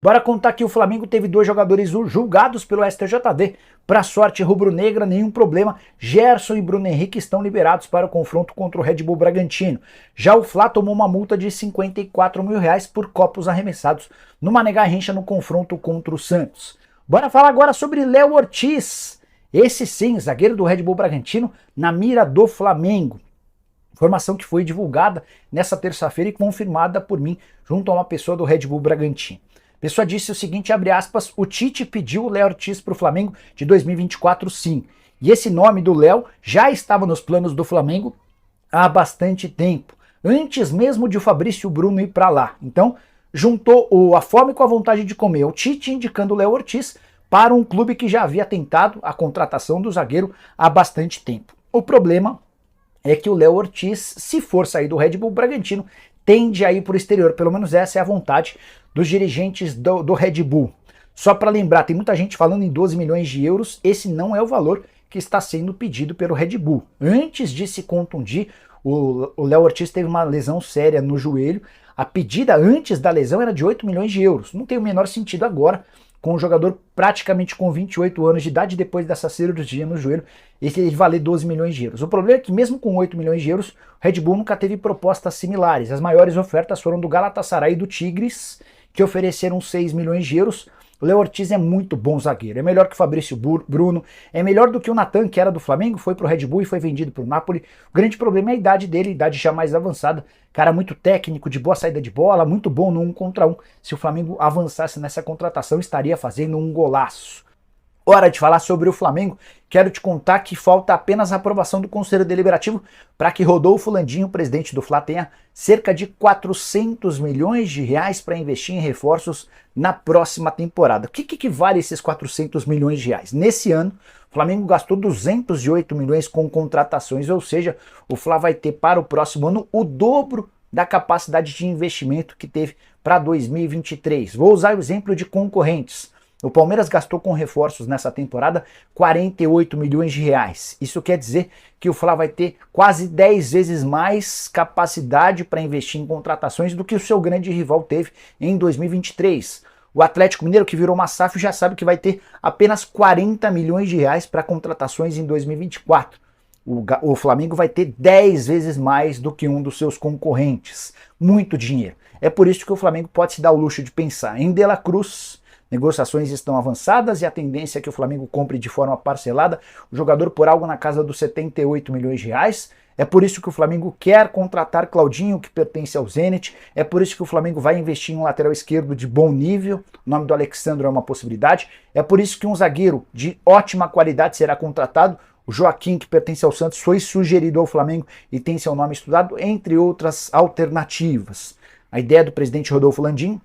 Bora contar que o Flamengo teve dois jogadores julgados pelo STJD. Para sorte rubro-negra, nenhum problema. Gerson e Bruno Henrique estão liberados para o confronto contra o Red Bull Bragantino. Já o Fla tomou uma multa de R$54 mil por copos arremessados numa nega-rincha no confronto contra o Santos. Bora falar agora sobre Léo Ortiz. Esse sim, zagueiro do Red Bull Bragantino, na mira do Flamengo. Informação que foi divulgada nessa terça-feira e confirmada por mim junto a uma pessoa do Red Bull Bragantino. A pessoa disse o seguinte, abre aspas, o Tite pediu o Léo Ortiz para o Flamengo de 2024 sim. E esse nome do Léo já estava nos planos do Flamengo há bastante tempo, antes mesmo de o Fabrício Bruno ir para lá. Então, juntou a fome com a vontade de comer. O Tite indicando o Léo Ortiz para um clube que já havia tentado a contratação do zagueiro há bastante tempo. O problema é que o Léo Ortiz, se for sair do Red Bull Bragantino, tende a ir para o exterior, pelo menos essa é a vontade dos dirigentes do Red Bull. Só para lembrar, tem muita gente falando em 12 milhões de euros, esse não é o valor que está sendo pedido pelo Red Bull. Antes de se contundir, o Léo Ortiz teve uma lesão séria no joelho, a pedida antes da lesão era de 8 milhões de euros, não tem o menor sentido agora, com um jogador praticamente com 28 anos de idade, depois dessa cirurgia no joelho, ele valer 12 milhões de euros. O problema é que mesmo com 8 milhões de euros, o Red Bull nunca teve propostas similares. As maiores ofertas foram do Galatasaray e do Tigres, que ofereceram 6 milhões de euros. O Léo Ortiz é muito bom zagueiro, é melhor que o Fabrício Bruno, é melhor do que o Natan, que era do Flamengo, foi pro Red Bull e foi vendido pro Napoli. O grande problema é a idade dele, idade já mais avançada, cara muito técnico, de boa saída de bola, muito bom no 1 contra 1. Se o Flamengo avançasse nessa contratação, estaria fazendo um golaço. Hora de falar sobre o Flamengo, quero te contar que falta apenas a aprovação do Conselho Deliberativo para que Rodolfo Landim, o presidente do Fla, tenha cerca de 400 milhões de reais para investir em reforços na próxima temporada. O que vale esses 400 milhões de reais? Nesse ano, o Flamengo gastou 208 milhões com contratações, ou seja, o Fla vai ter para o próximo ano o dobro da capacidade de investimento que teve para 2023. Vou usar o exemplo de concorrentes. O Palmeiras gastou com reforços nessa temporada 48 milhões de reais. Isso quer dizer que o Fla vai ter quase 10 vezes mais capacidade para investir em contratações do que o seu grande rival teve em 2023. O Atlético Mineiro, que virou uma SAF, já sabe que vai ter apenas 40 milhões de reais para contratações em 2024. O Flamengo vai ter 10 vezes mais do que um dos seus concorrentes. Muito dinheiro. É por isso que o Flamengo pode se dar o luxo de pensar em De La Cruz. Negociações estão avançadas e a tendência é que o Flamengo compre de forma parcelada o jogador por algo na casa dos 78 milhões de reais. É por isso que o Flamengo quer contratar Claudinho, que pertence ao Zenit. É por isso que o Flamengo vai investir em um lateral esquerdo de bom nível. O nome do Alexandro é uma possibilidade. É por isso que um zagueiro de ótima qualidade será contratado. O Joaquim, que pertence ao Santos, foi sugerido ao Flamengo e tem seu nome estudado, entre outras alternativas. A ideia do presidente Rodolfo Landim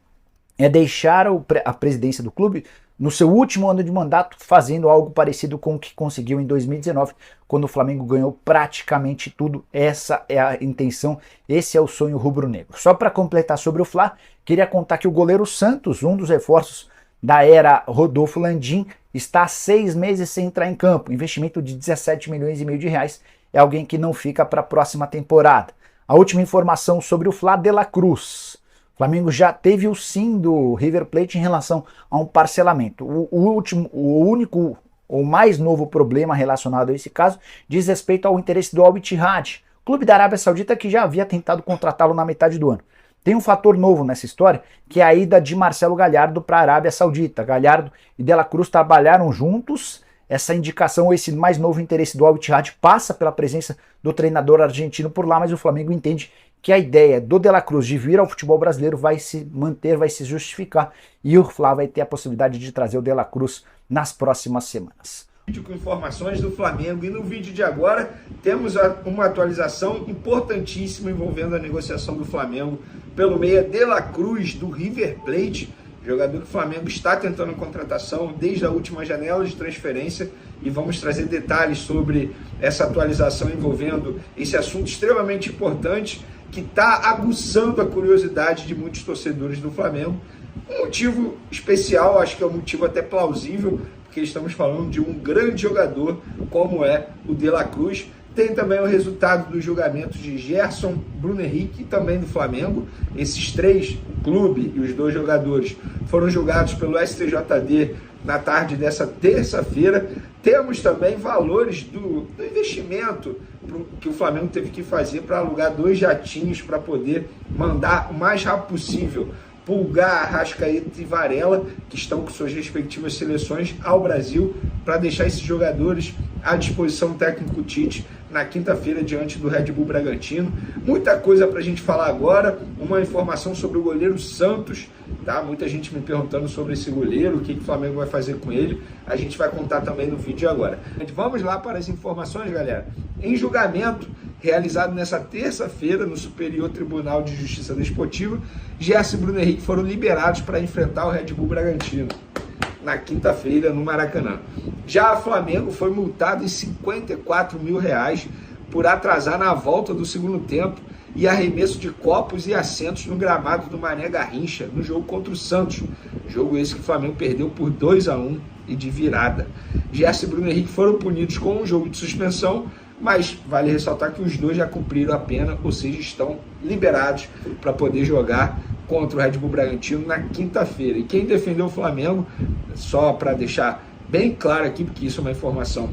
é deixar a presidência do clube no seu último ano de mandato fazendo algo parecido com o que conseguiu em 2019, quando o Flamengo ganhou praticamente tudo. Essa é a intenção, esse é o sonho rubro-negro. Só para completar sobre o Fla, queria contar que o goleiro Santos, um dos reforços da era Rodolfo Landim, está há 6 meses sem entrar em campo. Investimento de 17 milhões e meio de reais. É alguém que não fica para a próxima temporada. A última informação sobre o Fla, De La Cruz. O Flamengo já teve o sim do River Plate em relação a um parcelamento. O mais novo problema relacionado a esse caso diz respeito ao interesse do Al Ittihad, clube da Arábia Saudita que já havia tentado contratá-lo na metade do ano. Tem um fator novo nessa história, que é a ida de Marcelo Gallardo para a Arábia Saudita. Gallardo e De La Cruz trabalharam juntos. Essa indicação, esse mais novo interesse do Al Ittihad passa pela presença do treinador argentino por lá, mas o Flamengo entende que a ideia do De La Cruz de vir ao futebol brasileiro vai se manter, vai se justificar, e o Fla vai ter a possibilidade de trazer o De La Cruz nas próximas semanas. Vídeo com informações do Flamengo, e no vídeo de agora temos uma atualização importantíssima envolvendo a negociação do Flamengo pelo meia De La Cruz do River Plate, jogador que o Flamengo está tentando a contratação desde a última janela de transferência, e vamos trazer detalhes sobre essa atualização envolvendo esse assunto extremamente importante que está aguçando a curiosidade de muitos torcedores do Flamengo. Um motivo especial, acho que é um motivo até plausível, porque estamos falando de um grande jogador como é o De La Cruz. Tem também o resultado do julgamento de Gerson, Bruno Henrique e também do Flamengo. Esses três clube e os 2 jogadores foram julgados pelo STJD na tarde dessa terça-feira. Temos também valores do investimento que o Flamengo teve que fazer para alugar 2 jatinhos para poder mandar o mais rápido possível Pulgar, Arrascaeta e Varela, que estão com suas respectivas seleções, ao Brasil, para deixar esses jogadores à disposição do técnico Tite na quinta-feira diante do Red Bull Bragantino. Muita coisa para a gente falar agora, uma informação sobre o goleiro Santos, tá? Muita gente me perguntando sobre esse goleiro, o que o Flamengo vai fazer com ele, a gente vai contar também no vídeo agora. Vamos lá para as informações, galera. Em julgamento realizado nessa terça-feira no Superior Tribunal de Justiça Desportiva, Gerson e Bruno Henrique foram liberados para enfrentar o Red Bull Bragantino na quinta-feira no Maracanã. Já o Flamengo foi multado em R$54 mil por atrasar na volta do segundo tempo e arremesso de copos e assentos no gramado do Mané Garrincha no jogo contra o Santos. Jogo esse que o Flamengo perdeu por 2-1 e de virada. Gerson e Bruno Henrique foram punidos com um jogo de suspensão, mas vale ressaltar que os 2 já cumpriram a pena, ou seja, estão liberados para poder jogar contra o Red Bull Bragantino na quinta-feira. E quem defendeu o Flamengo, só para deixar bem claro aqui, porque isso é uma informação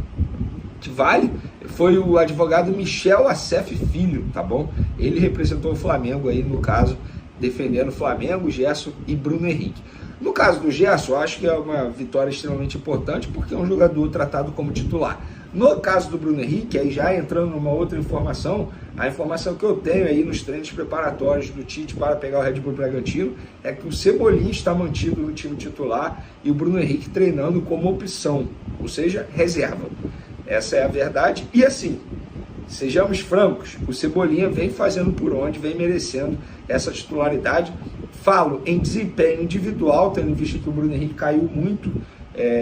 que vale, foi o advogado Michel Assef Filho, tá bom? Ele representou o Flamengo aí, no caso, defendendo o Flamengo, Gerson e Bruno Henrique. No caso do Gerson, eu acho que é uma vitória extremamente importante, porque é um jogador tratado como titular. No caso do Bruno Henrique, aí já entrando numa outra informação, a informação que eu tenho aí nos treinos preparatórios do Tite para pegar o Red Bull Bragantino é que o Cebolinha está mantido no time titular e o Bruno Henrique treinando como opção, ou seja, reserva. Essa é a verdade. E assim, sejamos francos, o Cebolinha vem fazendo por onde, vem merecendo essa titularidade. Falo em desempenho individual, tendo em vista que o Bruno Henrique caiu muito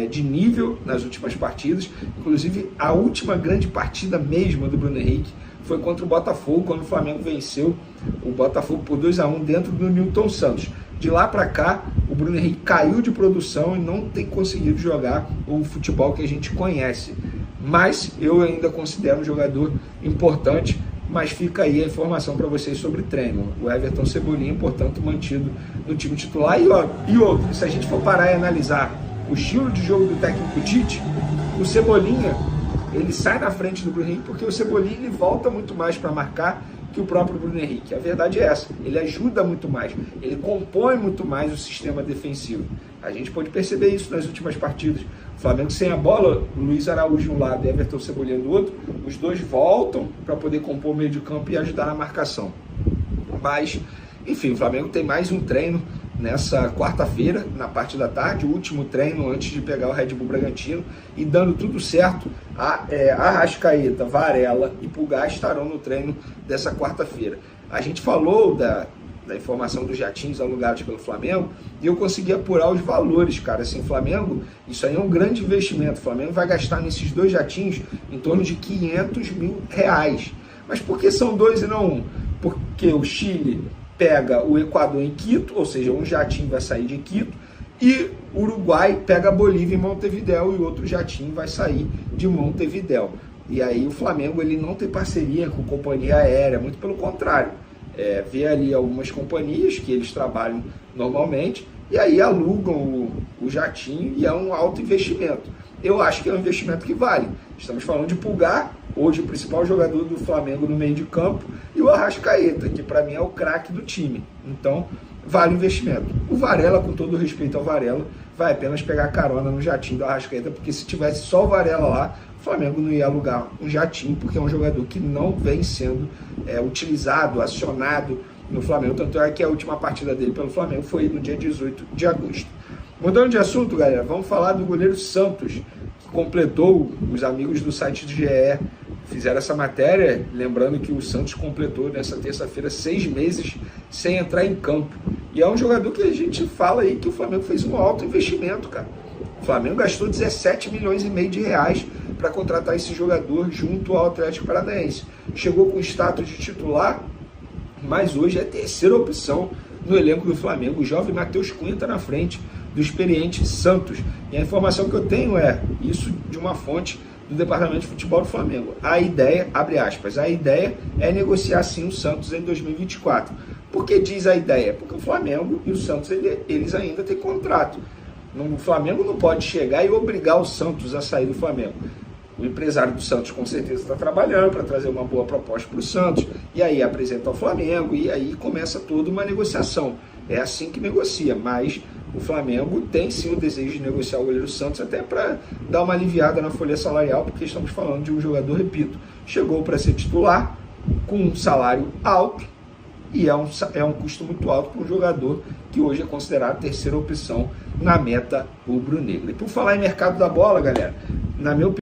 de nível nas últimas partidas. Inclusive, a última grande partida mesmo do Bruno Henrique foi contra o Botafogo, quando o Flamengo venceu o Botafogo por 2-1 dentro do Newton Santos. De lá para cá, o Bruno Henrique caiu de produção e não tem conseguido jogar o futebol que a gente conhece. Mas eu ainda considero um jogador importante, mas fica aí a informação para vocês sobre treino. O Everton Cebolinha, portanto, mantido no time titular. E outro, se a gente for parar e analisar o estilo de jogo do técnico Tite, o Cebolinha, ele sai na frente do Bruno Henrique, porque o Cebolinha ele volta muito mais para marcar que o próprio Bruno Henrique. A verdade é essa, ele ajuda muito mais, ele compõe muito mais o sistema defensivo. A gente pode perceber isso nas últimas partidas. O Flamengo sem a bola, o Luiz Araújo de um lado e Everton Cebolinha do outro, os 2 voltam para poder compor o meio de campo e ajudar na marcação. Mas, enfim, o Flamengo tem mais um treino nessa quarta-feira, na parte da tarde, o último treino antes de pegar o Red Bull Bragantino, e dando tudo certo, Arrascaeta, Varela e Pulgar estarão no treino dessa quarta-feira. A gente falou da informação dos jatinhos alugados pelo Flamengo, e eu consegui apurar os valores, cara. Assim, Flamengo, isso aí é um grande investimento. O Flamengo vai gastar nesses 2 jatinhos em torno de R$500 mil. Mas por que são 2 e não 1? Porque o Chile pega o Equador em Quito, ou seja, um jatinho vai sair de Quito, e o Uruguai pega a Bolívia em Montevidéu e outro jatinho vai sair de Montevidéu. E aí o Flamengo ele não tem parceria com companhia aérea, muito pelo contrário. Vê ali algumas companhias que eles trabalham normalmente e aí alugam o jatinho e é um alto investimento. Eu acho que é um investimento que vale. Estamos falando de Pulgar, hoje o principal jogador do Flamengo no meio de campo, e o Arrascaeta, que para mim é o craque do time. Então, vale o investimento. O Varela, com todo o respeito ao Varela, vai apenas pegar carona no jatinho do Arrascaeta, porque se tivesse só o Varela lá, o Flamengo não ia alugar um jatinho, porque é um jogador que não vem sendo utilizado, acionado no Flamengo. Tanto é que a última partida dele pelo Flamengo foi no dia 18 de agosto. Mudando de assunto, galera, vamos falar do goleiro Santos, que completou, os amigos do site do GE fizeram essa matéria, lembrando que o Santos completou nessa terça-feira 6 meses sem entrar em campo. E é um jogador que a gente fala aí que o Flamengo fez um alto investimento, cara. O Flamengo gastou 17 milhões e meio de reais para contratar esse jogador junto ao Atlético Paranaense. Chegou com status de titular, mas hoje é a terceira opção no elenco do Flamengo. O jovem Matheus Cunha está na frente do experiente Santos. E a informação que eu tenho é isso de uma fonte do Departamento de Futebol do Flamengo. A ideia, abre aspas, a ideia é negociar sim o Santos em 2024. Por que diz a ideia? Porque o Flamengo e o Santos, eles ainda têm contrato. O Flamengo não pode chegar e obrigar o Santos a sair do Flamengo. O empresário do Santos com certeza está trabalhando para trazer uma boa proposta para o Santos, e aí apresenta ao Flamengo, e aí começa toda uma negociação. É assim que negocia, mas o Flamengo tem sim o desejo de negociar o goleiro Santos, até para dar uma aliviada na folha salarial, porque estamos falando de um jogador, repito, chegou para ser titular, com um salário alto, e é um custo muito alto para um jogador que hoje é considerado a terceira opção na meta rubro-negra. E por falar em mercado da bola, galera, na minha opinião,